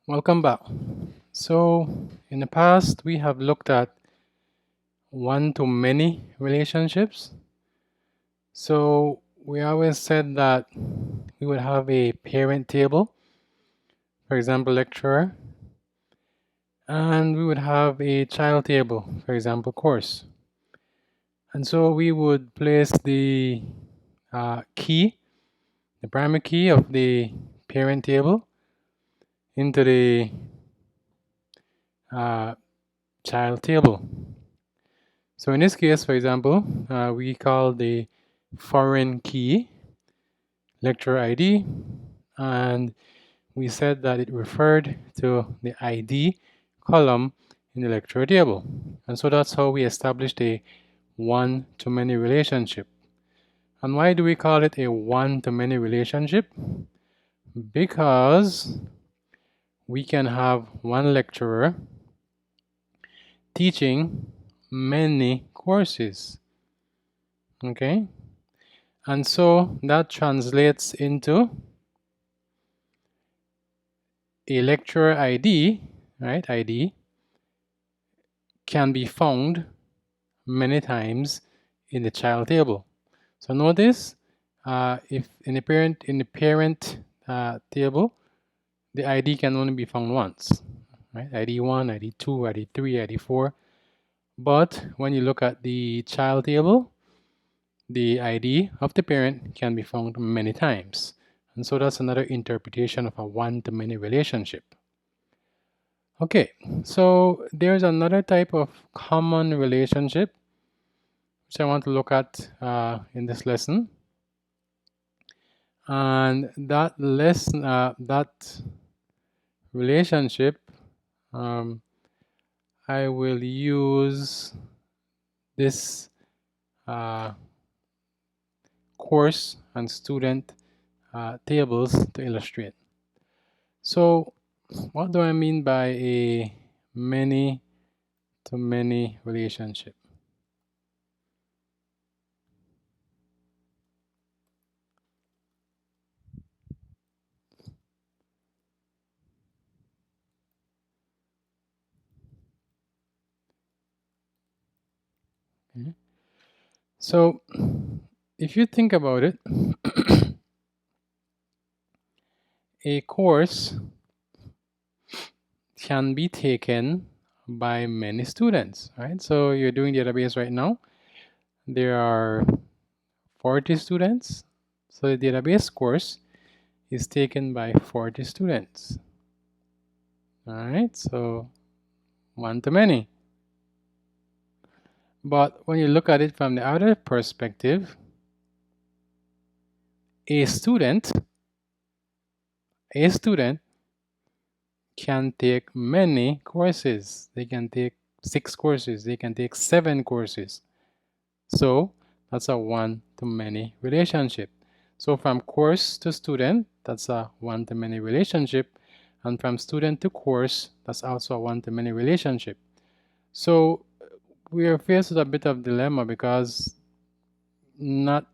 Welcome back. So, in the past, we have looked at one-to-many relationships. So, we always said that we would have a parent table, for example, lecturer, and we would have a child table, for example, course. And so we would place the key, the primary key of the parent table into the child table. So in this case, for example, we call the foreign key lecturer ID, and we said that it referred to the ID column in the lecturer table. And so that's how we established a one-to-many relationship. And why do we call it a one-to-many relationship? Because we can have one lecturer teaching many courses. Okay? And so that translates into a lecturer ID, right? ID can be found many times in the child table. So notice if in the parent table, the ID can only be found once, right? ID 1, ID 2, ID 3, ID 4. But when you look at the child table, the ID of the parent can be found many times. And so that's another interpretation of a one-to-many relationship. Okay, so there's another type of common relationship which I want to look at in this lesson. And that relationship, I will use this course and student tables to illustrate. So what do I mean by a many-to-many relationship? Okay. So if you think about it, a course can be taken by many students, right? So you're doing database right now. There are 40 students. So the database course is taken by 40 students. All right, so one-to-many. But when you look at it from the other perspective, a student can take many courses. They can take 6 courses. They can take 7 courses. So that's a one-to-many relationship. So from course to student, that's a one-to-many relationship. And from student to course, that's also a one-to-many relationship. So we are faced with a bit of dilemma because none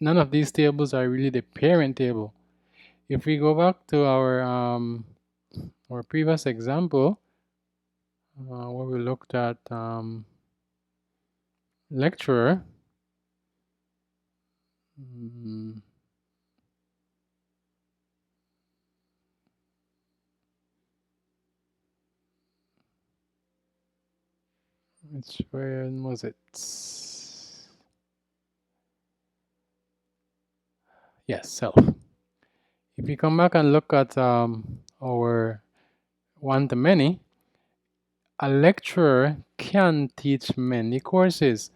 of these tables are really the parent table. If we go back to our previous example, where we looked at lecturer, where was it? Yes, self. If we come back and look at our one-to-many, a lecturer can teach many courses,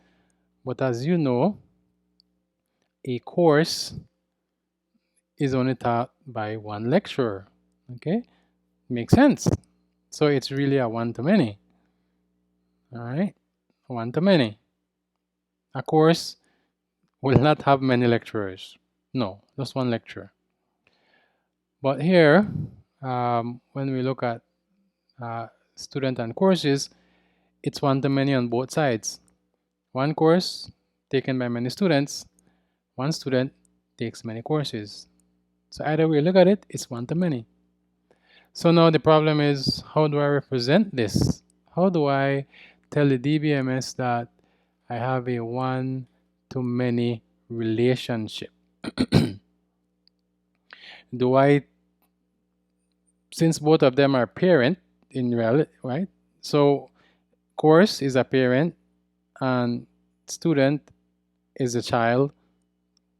but as you know, a course is only taught by one lecturer. Okay, makes sense. So it's really a one-to-many. All right, one-to-many. A course will not have many lecturers. No, just one lecturer. But here, when we look at student and courses, it's one-to-many on both sides. One course taken by many students, one student takes many courses. So either way you look at it, it's one-to-many. So now the problem is, how do I represent this? How do I tell the DBMS that I have a one-to-many relationship? Do I, since both of them are parent in reality, right? So course is a parent and student is a child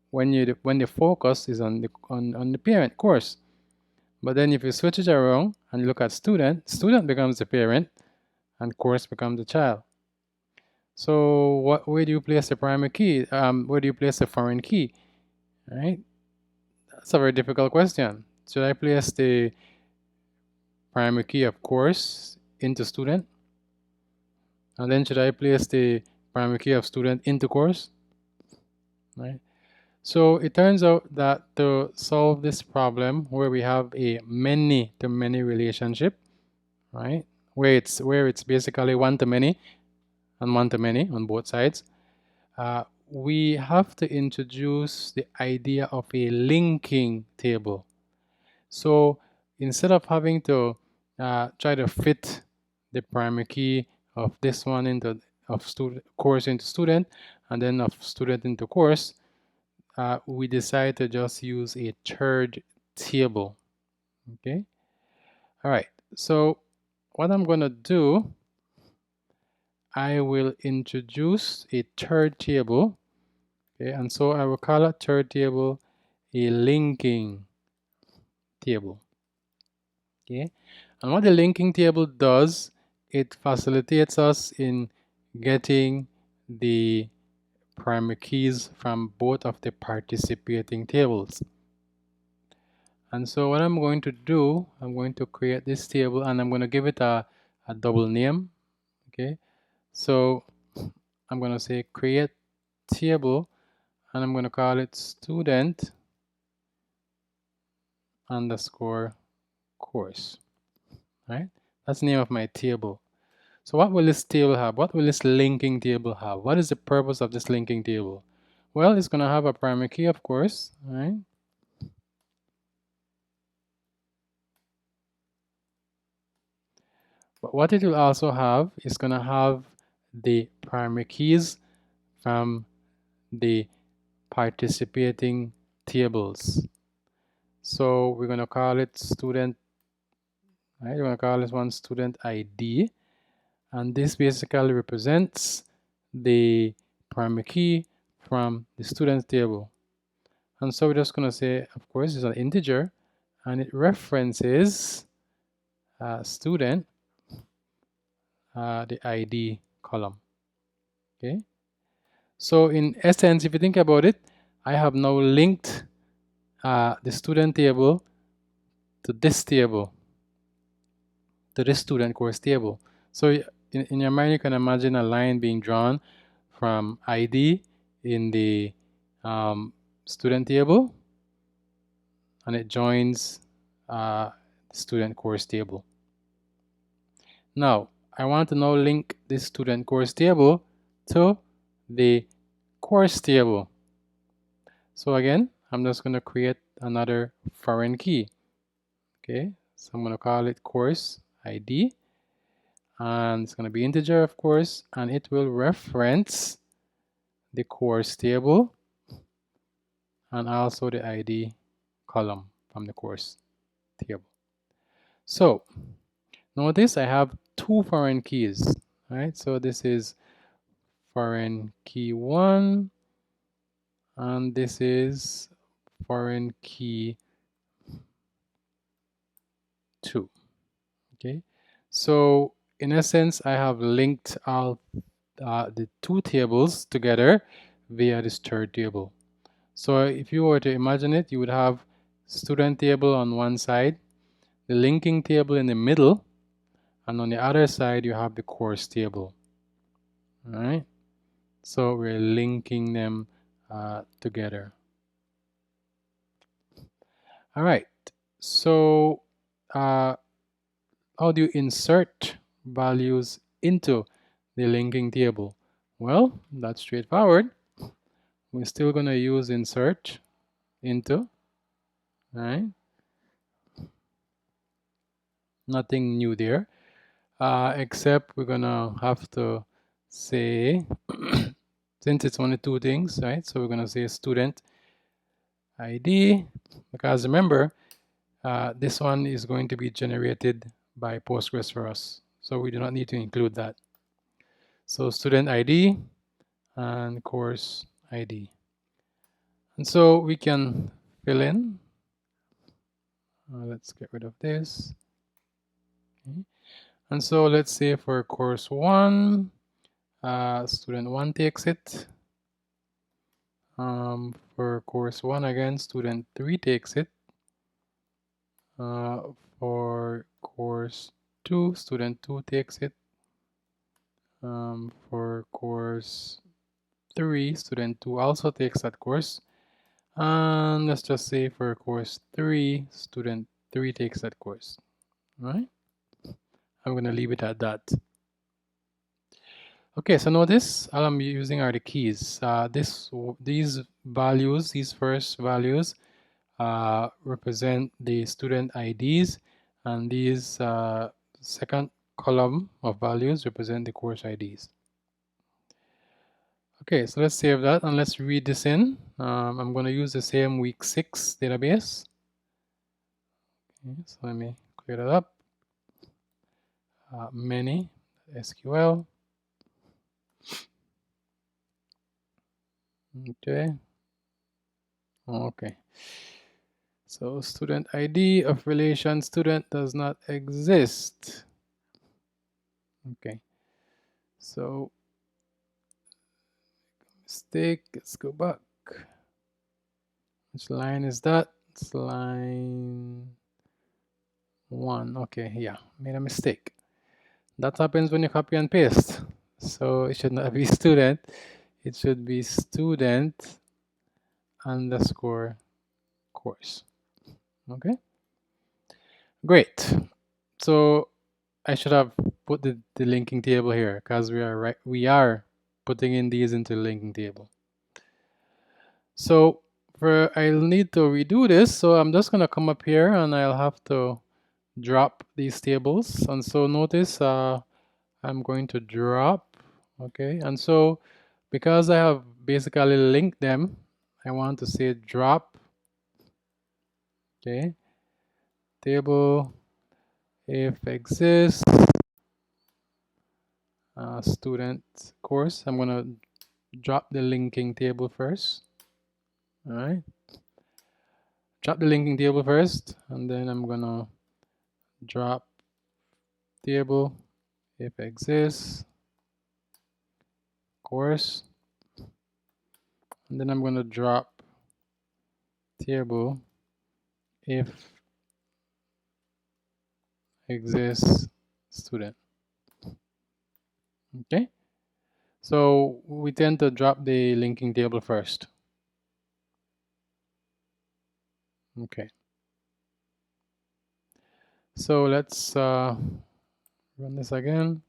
when the focus is on the parent course. But then if you switch it around and look at student, student becomes the parent and course becomes the child. So where do you place the primary key? Where do you place the foreign key? Right? That's a very difficult question. Should I place the primary key of course into student? And then should I place the primary key of student into course? Right? So it turns out that to solve this problem where we have a many-to-many relationship, right? Where it's basically one-to-many and one-to-many on both sides, we have to introduce the idea of a linking table. So instead of having to try to fit the primary key of this one into course into student and then of student into course, we decide to just use a third table. Okay. All right. So what I'm going to do, I will introduce a third table. Okay, and so I will call a third table a linking table. Okay, and what the linking table does, it facilitates us in getting the primary keys from both of the participating tables. And so what I'm going to do, I'm going to create this table and I'm going to give it a double name. Okay, so I'm going to say create table and I'm going to call it student underscore course. Right? That's the name of my table. So what will this table have? What will this linking table have? What is the purpose of this linking table? Well, it's going to have a primary key, of course, right? But what it will also have is going to have the primary keys from the participating tables. So we're going to call it student, right? We're going to call this one student ID. And this basically represents the primary key from the students table. And so we're just going to say, of course, it's an integer and it references student, the ID column. Okay. So in essence, if you think about it, I have now linked the student table to this table, to this student course table. So in your mind, you can imagine a line being drawn from ID in the student table and it joins student course table. Now, I want to now link this student course table to the course table. So again, I'm just going to create another foreign key. Okay, so I'm going to call it course ID. And it's going to be integer, of course, and it will reference the course table and also the ID column from the course table. So notice I have two foreign keys, right? So this is foreign key 1 and this is foreign key 2. Okay, so in essence, I have linked all the two tables together via this third table. So if you were to imagine it, you would have student table on one side, the linking table in the middle, and on the other side you have the course table. All right, so we're linking them together. All right, so how do you insert values into the linking table? Well, that's straightforward. We're still going to use insert into, right? Nothing new there, except we're gonna have to say, since it's only two things, right? So we're gonna say student ID, because remember, this one is going to be generated by Postgres for us, so we do not need to include that. So student ID and course ID. And so we can fill in. Let's get rid of this. Okay. And so let's say for course 1, student 1 takes it. For course 1 again, student 3 takes it. For course 2, student 2 takes it. For course 3, student 2 also takes that course. And let's just say for course 3, student 3 takes that course. All right? I'm going to leave it at that. Okay, so notice all I'm using are the keys. These values, these first values, represent the student IDs, and these second column of values represent the course IDs. Okay, so let's save that and let's read this in. I'm going to use the same week 6 database. Okay, so let me clear that up. Many SQL. Okay. So student ID of relation student does not exist. Okay. So mistake. Let's go back. Which line is that? It's line 1. Okay, yeah, made a mistake. That happens when you copy and paste. So it should not be student. It should be student underscore course. Okay. Great. So I should have put the linking table here because we are putting in these into the linking table. So I'll need to redo this. So I'm just gonna come up here and I'll have to drop these tables. And so notice I'm going to drop, okay? And so because I have basically linked them, I want to say drop, okay? Table if exists, student course. I'm gonna drop the linking table first. All right. Drop the linking table first, and then I'm gonna drop table if exists course, and then I'm gonna drop table if exists student. Okay. So we tend to drop the linking table first. Okay. So let's run this again.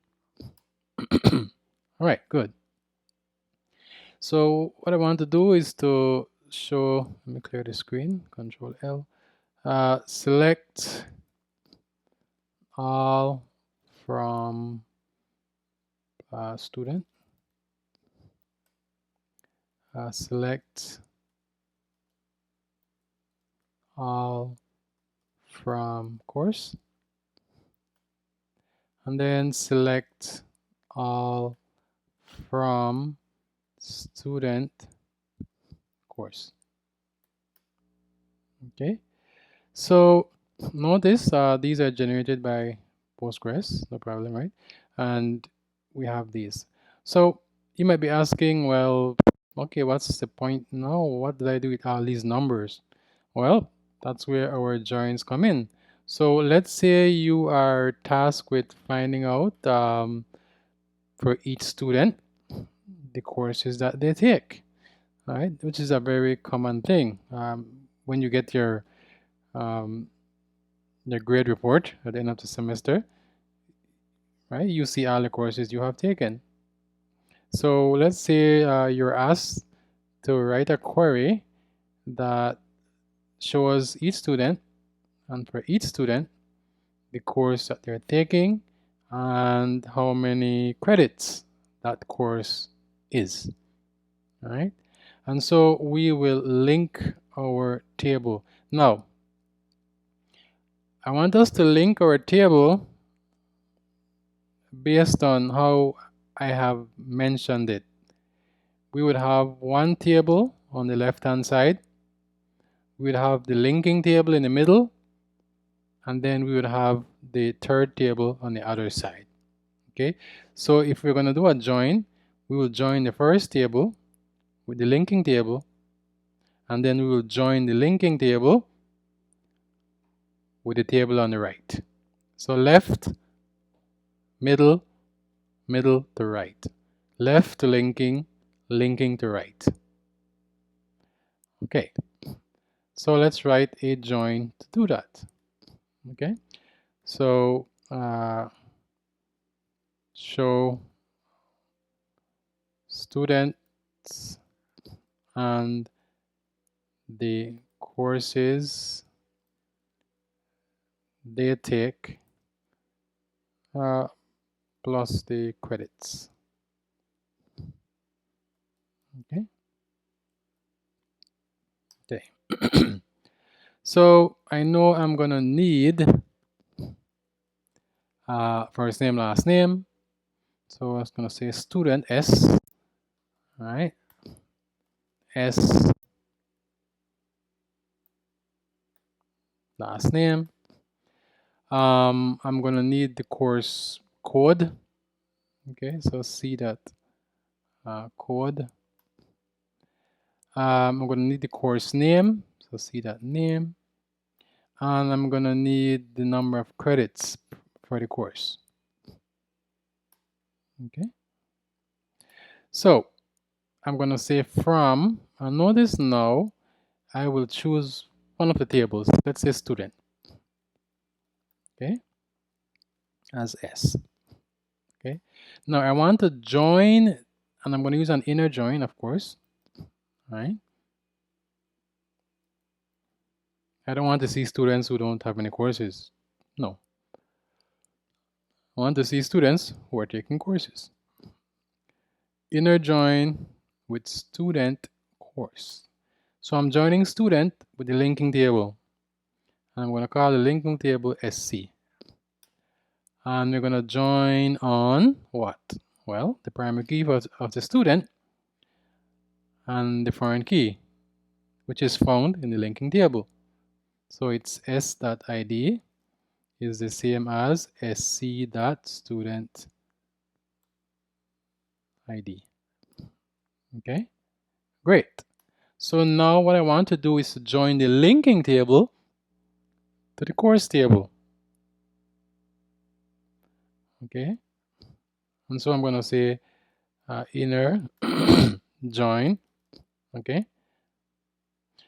All right, good. So what I want to do is to show, let me clear the screen, Control L. Select all from student. Select all from course. And then select all from student course. Okay. So notice these are generated by Postgres, no problem, right? And we have these. So you might be asking, well, okay, what's the point now? What did I do with all these numbers? Well, that's where our joins come in. So let's say you are tasked with finding out for each student the courses that they take, right? Which is a very common thing. When you get your grade report at the end of the semester, right? You see all the courses you have taken. So let's say you're asked to write a query that shows each student, and for each student, the course that they're taking and how many credits that course is. All right, and so we will link our table. Now, I want us to link our table based on how I have mentioned it. We would have one table on the left hand side, we would have the linking table in the middle, and then we would have the third table on the other side. Okay, so if we're going to do a join, we will join the first table with the linking table, and then we will join the linking table with the table on the right. So left, middle, middle to right. Left to linking, linking to right. Okay, so let's write a join to do that. Okay, so show students and the courses they take plus the credits. Okay. Okay. So I know I'm gonna need first name, last name. So I was gonna say student S. All right. S last name. I'm gonna need the course code. Okay, so see that code. I'm gonna need the course name. So see that name. And I'm gonna need the number of credits for the course. Okay. So I'm gonna say from, and notice now I will choose one of the tables. Let's say student. Okay, as S. Okay. Now I want to join, and I'm going to use an inner join, of course. All right. I don't want to see students who don't have any courses. No. I want to see students who are taking courses. Inner join with student course. So I'm joining student with the linking table. And I'm going to call the linking table SC. And we're going to join on what? Well, the primary key of the student and the foreign key, which is found in the linking table. So it's s.id is the same as sc.student ID. Okay, great. So now what I want to do is to join the linking table to the course table. Okay, and so I'm going to say inner join. Okay,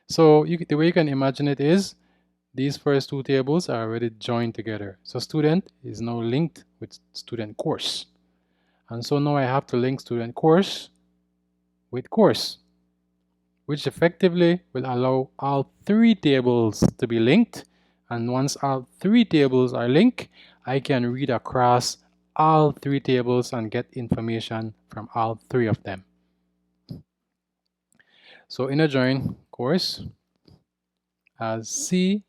so the way you can imagine it is these first two tables are already joined together. So student is now linked with student course. And so now I have to link student course with course, which effectively will allow all three tables to be linked. And once all three tables are linked, I can read across all three tables and get information from all three of them. So inner join course as C,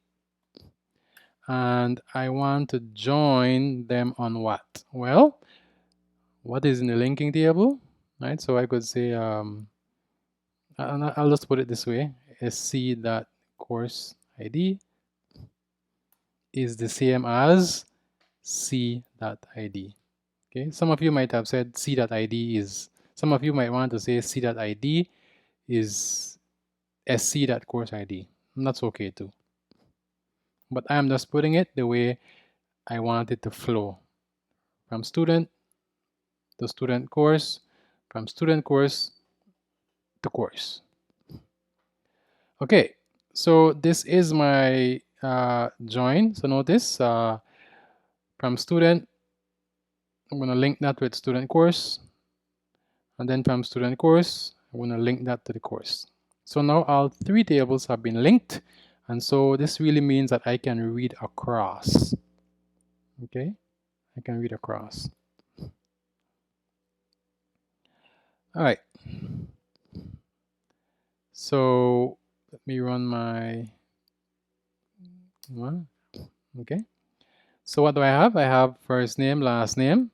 and I want to join them on what? Well, what is in the linking table, right? So I could say, I'll just put it this way, sc.course ID is the same as c.id. Okay, some of you might have said c.id is, some of you might want to say c.id is sc.course ID. And that's okay too. But I'm just putting it the way I want it to flow. From student to student course, from student course to course. Okay, so this is my join. So notice from student, I'm going to link that with student course. And then from student course, I'm going to link that to the course. So now all three tables have been linked. And so this really means that I can read across. Okay, I can read across. All right. So let me run my one. Okay. So what do I have? I have first name, last name,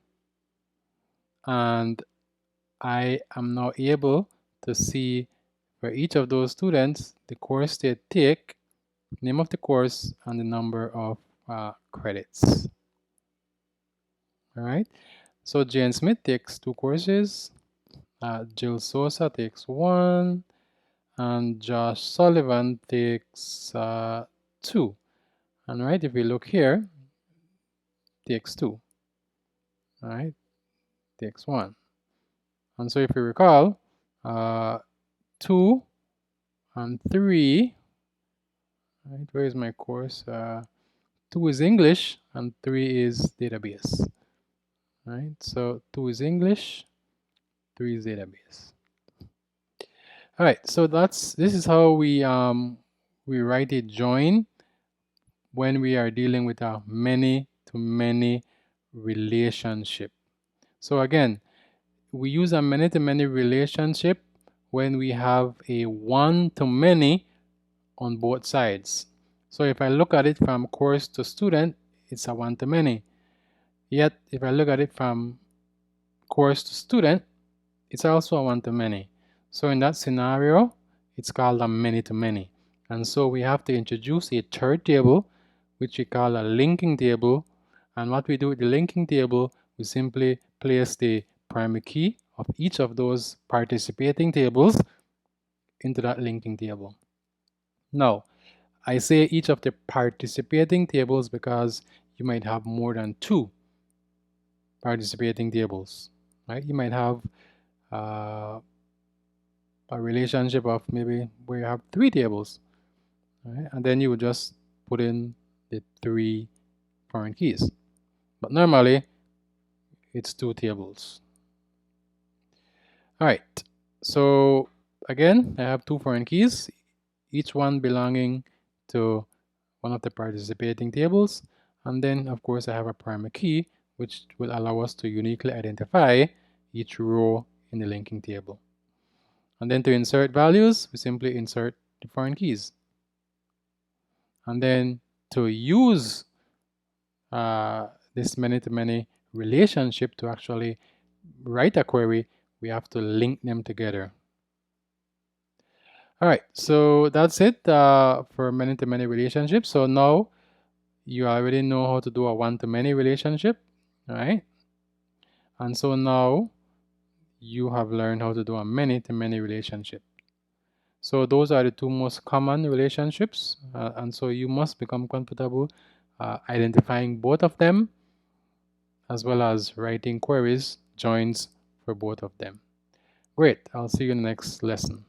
and I am now able to see for each of those students the course they take, name of the course, and the number of credits. All right. So Jane Smith takes 2 courses, Jill Sosa takes 1, and Josh Sullivan takes 2. And right, if we look here, takes 2. All right, takes 1. And so if you recall, 2 and 3, right, where is my course? 2 is English and 3 is database. Right, so 2 is English, 3 is database. All right, so this is how we write a join when we are dealing with a many-to-many relationship. So again, we use a many-to-many relationship when we have a one-to-many on both sides. So if I look at it from course to student, it's a one-to-many. Yet if I look at it from course to student, it's also a one-to-many. So in that scenario, it's called a many-to-many. And so we have to introduce a third table, which we call a linking table. And what we do with the linking table, we simply place the primary key of each of those participating tables into that linking table. Now, I say each of the participating tables because you might have more than 2 participating tables, right? You might have a relationship of maybe where you have 3 tables, right? And then you would just put in the 3 foreign keys. But normally, it's 2 tables. All right, so again, I have 2 foreign keys, each one belonging to one of the participating tables. And then, of course, I have a primary key, which will allow us to uniquely identify each row in the linking table. And then to insert values, we simply insert the foreign keys. And then to use this many-to-many relationship to actually write a query, we have to link them together. All right, so that's it for many-to-many relationships. So now you already know how to do a one-to-many relationship, all right? And so now you have learned how to do a many-to-many relationship. So those are the 2 most common relationships, and so you must become comfortable identifying both of them, as well as writing queries, joins for both of them. Great, I'll see you in the next lesson.